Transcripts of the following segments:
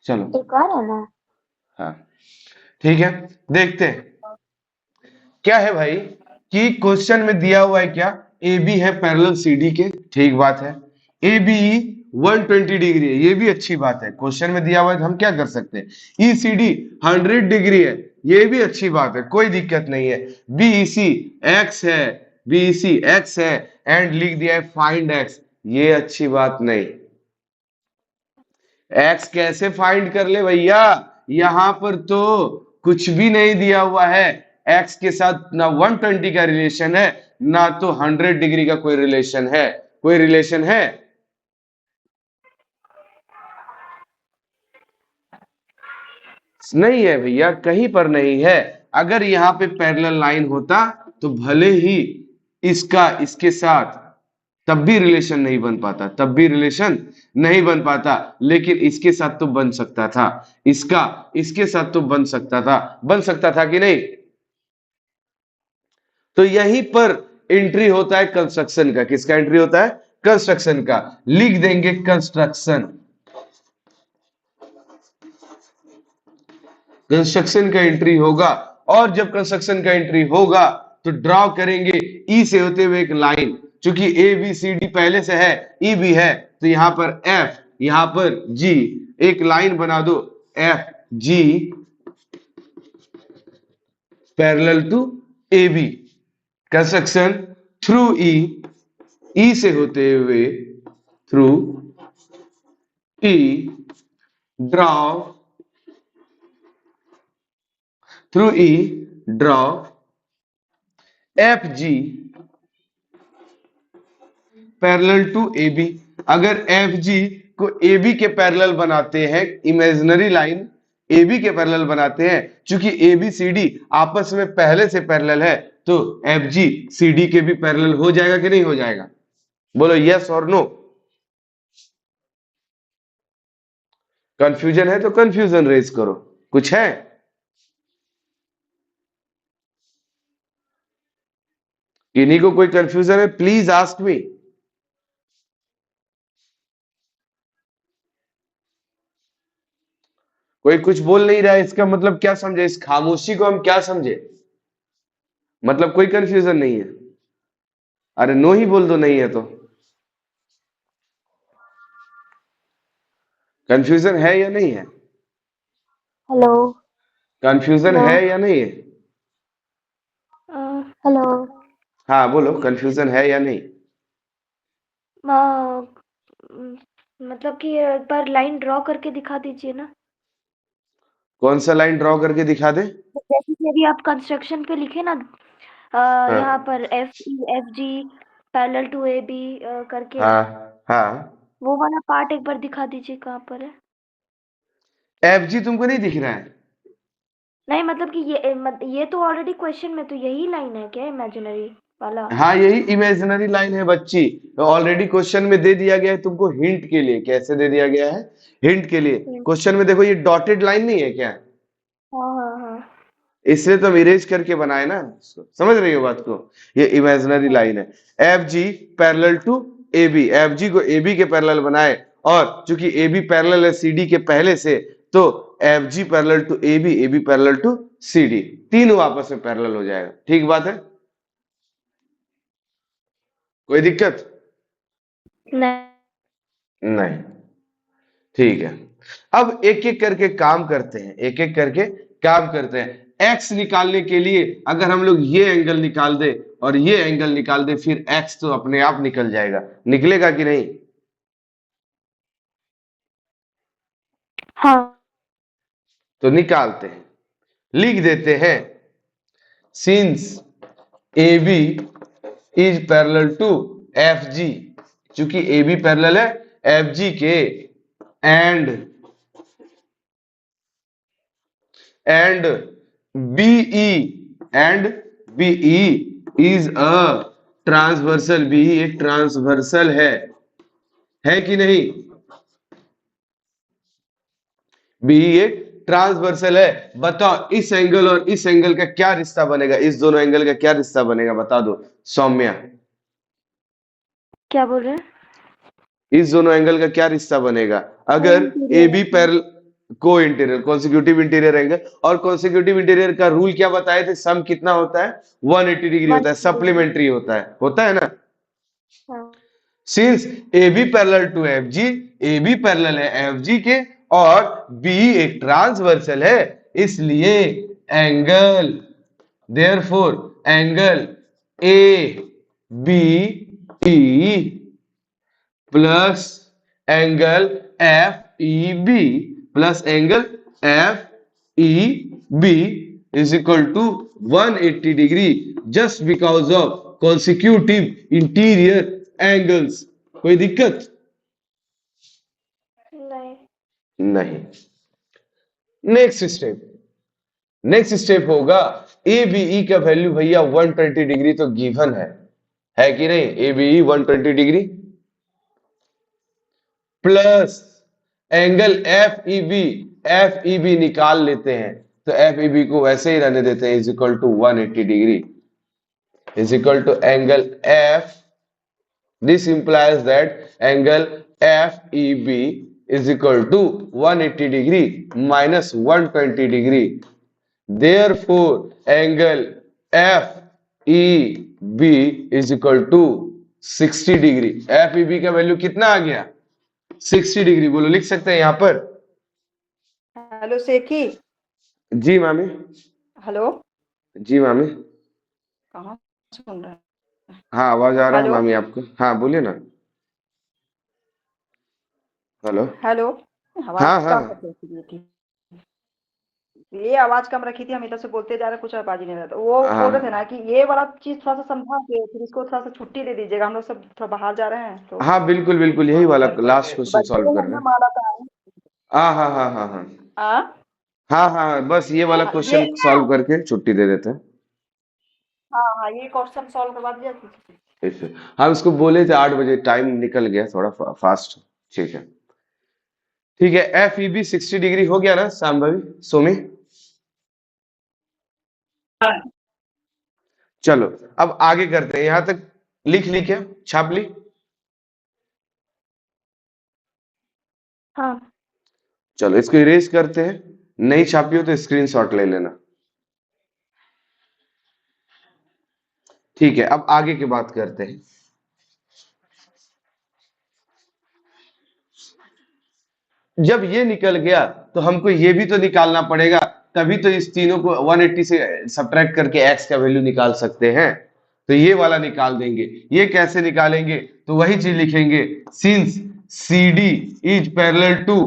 चलो। एक और है ना। हाँ ठीक है, देखते हैं क्या है भाई। कि क्वेश्चन में दिया हुआ है क्या, ए बी है पैरेलल सी डी के, ठीक बात है। ए बी 120 डिग्री है, ये भी अच्छी बात है, क्वेश्चन में दिया हुआ है तो हम क्या कर सकते हैं। ई सी डी 100 डिग्री है, ये भी अच्छी बात है, कोई दिक्कत नहीं है। बी ई सी एक्स है, बी ई सी एक्स है, एंड लिख दिया है फाइंड एक्स, ये अच्छी बात नहीं। एक्स कैसे फाइंड कर ले भैया, यहां पर तो कुछ भी नहीं दिया हुआ है। एक्स के साथ ना 120 का रिलेशन है, ना तो 100 डिग्री का कोई रिलेशन है। कोई रिलेशन है? नहीं है भैया, कहीं पर नहीं है। अगर यहाँ पे पैरेलल लाइन होता तो भले ही इसका इसके साथ तब भी रिलेशन नहीं बन पाता, तब भी रिलेशन नहीं बन पाता, लेकिन इसके साथ तो बन सकता था। इसका इसके साथ तो बन सकता था, बन सकता था कि नहीं। तो यहीं पर एंट्री होता है कंस्ट्रक्शन का। किसका एंट्री होता है? कंस्ट्रक्शन का। लिख देंगे कंस्ट्रक्शन। कंस्ट्रक्शन का एंट्री होगा, और जब कंस्ट्रक्शन का एंट्री होगा तो ड्रॉ करेंगे ई से होते हुए एक लाइन। चूंकि ए बी सी डी पहले से है, ई भी है, तो यहां पर एफ, यहां पर जी, एक लाइन बना दो F G parallel to A B. Construction through E, E से होते हुए through E, draw through E, draw F G parallel to A B. अगर एफ जी को ए बी के पैरेलल बनाते हैं, इमेजिनरी लाइन ए बी के parallel बनाते हैं, क्योंकि ए बी सी डी आपस में पहले से पैरेलल है, तो एफ जी सी डी के भी पैरेलल हो जाएगा कि नहीं हो जाएगा? बोलो यस और नो। कंफ्यूजन है तो कंफ्यूजन रेज करो। कुछ है? किन्हीं को कोई कंफ्यूजन है, प्लीज आस्क मी। कोई कुछ बोल नहीं रहा है, इसका मतलब क्या समझे, इस खामोशी को हम क्या समझे? मतलब कोई कंफ्यूजन नहीं है? अरे नो ही बोल दो, नहीं है तो। कंफ्यूजन है या नहीं है? हेलो। Confusion hello. है या नहीं है? हेलो। हाँ बोलो, कंफ्यूजन है या नहीं? मतलब कि एक बार लाइन ड्रॉ करके दिखा दीजिए ना। कौन सा लाइन ड्रॉ करके दिखा दे? तो जैसे कि अभी आप कंस्ट्रक्शन पे लिखे ना, यहाँ हाँ पर F F G parallel to A B करके, हाँ हाँ। वो वाला पार्ट एक बार दिखा दीजिए कहाँ पर है। एफ जी तुमको नहीं दिख रहा है? नहीं मतलब कि ये तो ऑलरेडी क्वेश्चन में तो यही लाइन है क्या, इमेजिनरी वाला। हाँ यही इमेजिनरी लाइन है बच्ची, ऑलरेडी क्वेश्चन में दे दिया गया है तुमको हिंट के लिए। कैसे दे दिया गया है? हिंट के लिए। हम्म। क्वेश्चन में देखो, ये डॉटेड लाइन नहीं है क्या? हाँ हाँ हाँ। इसलिए तो हम इरेज करके बनाए ना इसको। समझ रही हो बात को? ये इमेजिनरी हाँ। लाइन है। F G parallel to A B, F G को ए बी के पैरेलल बनाए, और चूंकि ए बी पैरेलल है सी डी के पहले से, तो F G parallel to A B parallel to C D, तीनों आपस में पैरेलल हो जाएगा। ठीक बात है? कोई दिक्कत? नहीं। नहीं। ठीक है, अब एक एक करके काम करते हैं, एक एक करके काम करते हैं। एक्स निकालने के लिए अगर हम लोग ये एंगल निकाल दे और ये एंगल निकाल दे, फिर एक्स तो अपने आप निकल जाएगा। निकलेगा कि नहीं? हाँ। तो निकालते हैं, लिख देते हैं since A B is parallel to F G, चूंकि ए बी पैरेलल है एफ जी के, and and BE, and BE is a transversal, BE एक ट्रांसवर्सल है कि नहीं? बीई एक ट्रांसवर्सल है। बताओ इस एंगल और इस एंगल का क्या रिश्ता बनेगा, इस दोनों एंगल का क्या रिश्ता बनेगा, बता दो सौम्या। क्या बोल रहे हैं? इस दोनों एंगल का क्या रिश्ता बनेगा? अगर sign A B period. Parallel, co interior, consecutive interior angle. और कॉन्सिक्यूटिव इंटीरियर का रूल क्या बताए थे, सम कितना होता है, 180 डिग्री होता है, 180 डिग्री। सप्लीमेंट्री होता है ना। हाँ। Since A B parallel to F G, A B parallel है एफ जी के, और बी एक ट्रांसवर्सल है, इसलिए angle, therefore angle A B E plus angle F E B plus angle F E B is equal to 180 degree, just because of consecutive interior angles. कोई दिक्कत नहीं। नहीं। नेक्स्ट स्टेप होगा, ए बी ई का value भैया 120 degree तो given है कि नहीं, A B E 120 degree plus angle F E B निकाल लेते हैं, तो एफ ई बी को वैसे ही रहने देते हैं, is equal to 180 degree, is equal to angle F, this implies that angle F E B is equal to 180 degree minus 120 degree, therefore angle F E B is equal to 60 degree. F E B का value कितना आ गया, 60 degree, बोलो लिख सकते हैं यहां पर। हेलो सेठी। जी मामी। हेलो। जी मामी। कहाँ सुन रहे हैं? हाँ आवाज आ रहा है हेलो। मामी आपको, हाँ बोलिए ना। हेलो। हेलो। हाँ आवाज हाँ कम रखी थी, ये आवाज कम रखी थी, हम इधर से बोलते जा रहे, कुछ आवाज ही नहीं रहता। वो बोल रहे थे हाँ ना कि ये वाला चीज थोड़ा सा समझा के फिर इसको थोड़ा सा छुट्टी दे दीजिएगा, हम लोग सब थोड़ा बाहर जा रहे हैं तो हाँ, बिल्कुल बिल्कुल, यही वाला लास्ट क्वेश्चन बर्थडे सॉल्व कर है रहे ना हैं। माला का। हाँ हाँ हाँ हाँ हाँ हाँ। हाँ हाँ, बस ये वाला ये क्वेश्चन सॉल्व करके छुट्टी दे देते हैं। हाँ हाँ, ये क्वेश्चन सॉल्व करवा दिया। इसे हम इसको बोले थे 8 बजे, टाइम निकल गया थोड़ा फास्ट। ठीक है, ठीक है, एफ ई बी 60 डिग्री हो गया ना शांभवी सोमी। चलो अब आगे करते हैं, यहां तक लिख ली क्या, छाप ली। हाँ। चलो इसको इरेज करते हैं, नहीं छापी हो तो स्क्रीनशॉट ले लेना। ठीक है, अब आगे की बात करते हैं। जब ये निकल गया तो हमको ये भी तो निकालना पड़ेगा, तभी तो इस तीनों को 180 से सब्ट्रैक्ट करके x का वैल्यू निकाल सकते हैं। तो ये वाला निकाल देंगे, ये कैसे निकालेंगे, तो वही चीज लिखेंगे, since CD is parallel to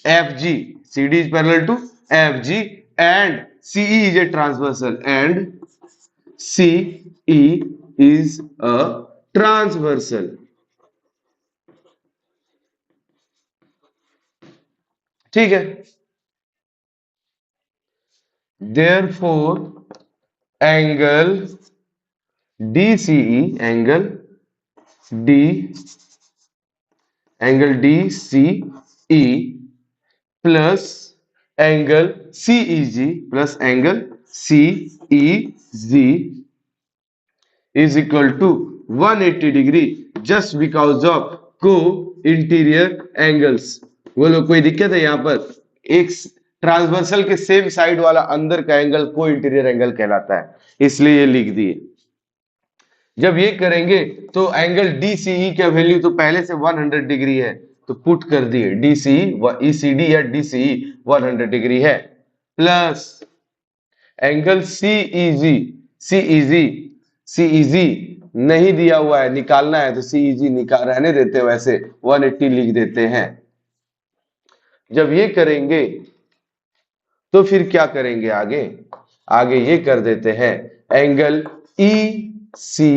FG, CD is parallel to FG and CE is a transversal, and CE is a transversal. ठीक है, therefore angle DCE, D angle DCE plus angle CEG plus angle CEG is equal to 180 degree, just because of co interior angles. बोलो कोई दिक्कत है यहां पर, एक transversal के सेम साइड वाला अंदर का एंगल को इंटीरियर एंगल कहलाता है, इसलिए ये लिख दिए। जब ये करेंगे तो एंगल DCE का वैल्यू तो पहले से 100 डिग्री है, तो पुट कर दिए DCE ECD या DCE 100 डिग्री है, प्लस एंगल CEG नहीं दिया हुआ है, निकालना है तो CEG निकाल रहने देते हैं, वैसे 180 लिख देते हैं। जब ये करेंगे तो फिर क्या करेंगे आगे, आगे ये कर देते हैं angle CEG,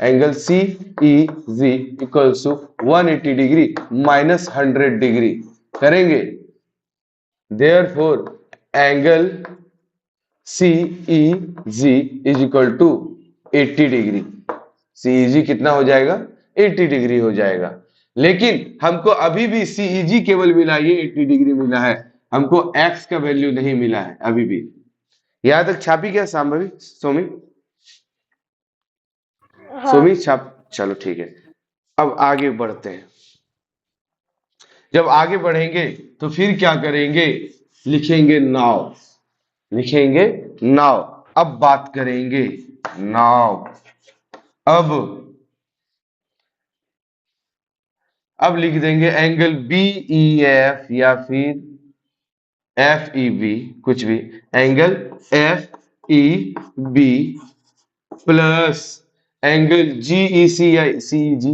angle CEG equals to 180 degree minus 100 degree करेंगे, therefore angle CEG is equal to 80 degree. CEG कितना हो जाएगा, 80 डिग्री हो जाएगा। लेकिन हमको अभी भी CEG केवल मिला, ये 80 डिग्री मिला है, हमको x का वैल्यू नहीं मिला है अभी भी। यहां तक छापी क्या सांभवी सोमी, हाँ। सोमी छाप, चलो ठीक है। अब आगे बढ़ते हैं, जब आगे बढ़ेंगे तो फिर क्या करेंगे, लिखेंगे नाव, लिखेंगे नाव। अब बात करेंगे नाव। अब लिख देंगे एंगल बी ई एफ या फिर एफ ई बी, कुछ भी, angle F E B plus angle G E C या सी ई जी,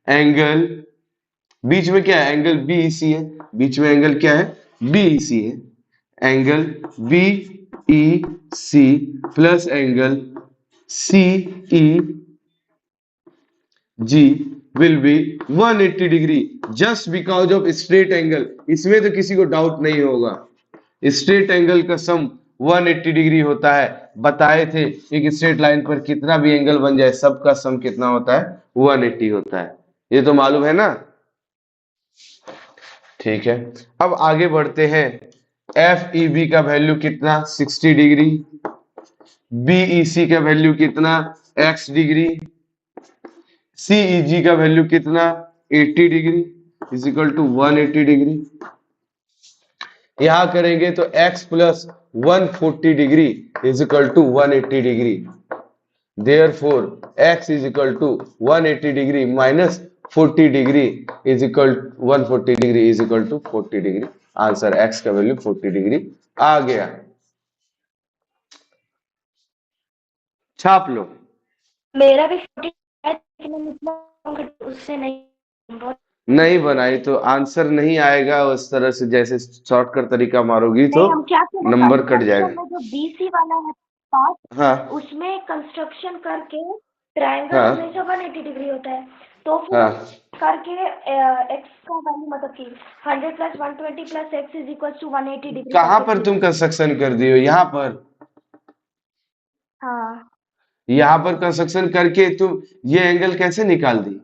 एंगल बीच में क्या है, एंगल बी ई सी है, बीच में एंगल क्या है, बी ई सी है, angle B E C plus angle C E G will be 180 degree just because of straight angle. इसमें तो किसी को डाउट नहीं होगा, स्ट्रेट एंगल का सम 180 डिग्री होता है। बताए थे एक स्ट्रेट लाइन पर कितना भी एंगल बन जाए सबका सम कितना होता है, 180 होता है। ये तो मालूम है ना, ठीक है। अब आगे बढ़ते हैं, एफ ई बी का वैल्यू कितना, 60 डिग्री, बी सी का वैल्यू कितना, x डिग्री, सी जी का वैल्यू कितना, 80 degree is equal to 180 degree. यहां करेंगे तो x plus 140 degree is equal to 180 degree. Therefore, x is equal to 180 degree minus 40 degree is equal 140 degree is equal to 40 degree. Answer x का value 40 degree आ गया। छाप लो। मेरा भी 40 है, लेकिन हम इतना उससे नहीं बनाई तो आंसर नहीं आएगा उस तरह से, जैसे शॉर्टकट तरीका मारोगी तो नहीं, हम क्या करें, नंबर कट जाएगा। कंस्ट्रक्शन में जो बीसी वाला है पार्ट, हाँ उसमें कंस्ट्रक्शन करके ट्रायंगल हाँ हमेशा 180 डिग्री होता है, तो फिर हाँ करके एक्स का वैल्यू मतलब कि 100 plus 120 plus x is equal to 180 degree. कहाँ पर तुम कंस्ट्रक्शन कर दियो, यहाँ पर, हाँ, यहाँ पर कंस्ट्रक्शन करके तुम ये एंगल कैसे निकाल दी,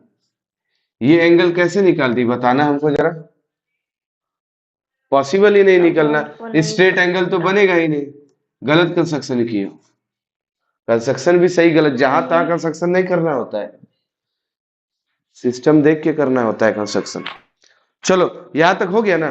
ये एंगल कैसे निकाल दी बताना हमको जरा। पॉसिबल ही नहीं निकलना, स्ट्रेट एंगल तो बनेगा ही नहीं, गलत कंस्ट्रक्शन किए। कंस्ट्रक्शन भी सही गलत जहां तहां कंस्ट्रक्शन नहीं करना होता है, सिस्टम देख के करना होता है कंस्ट्रक्शन। चलो यहां तक हो गया ना।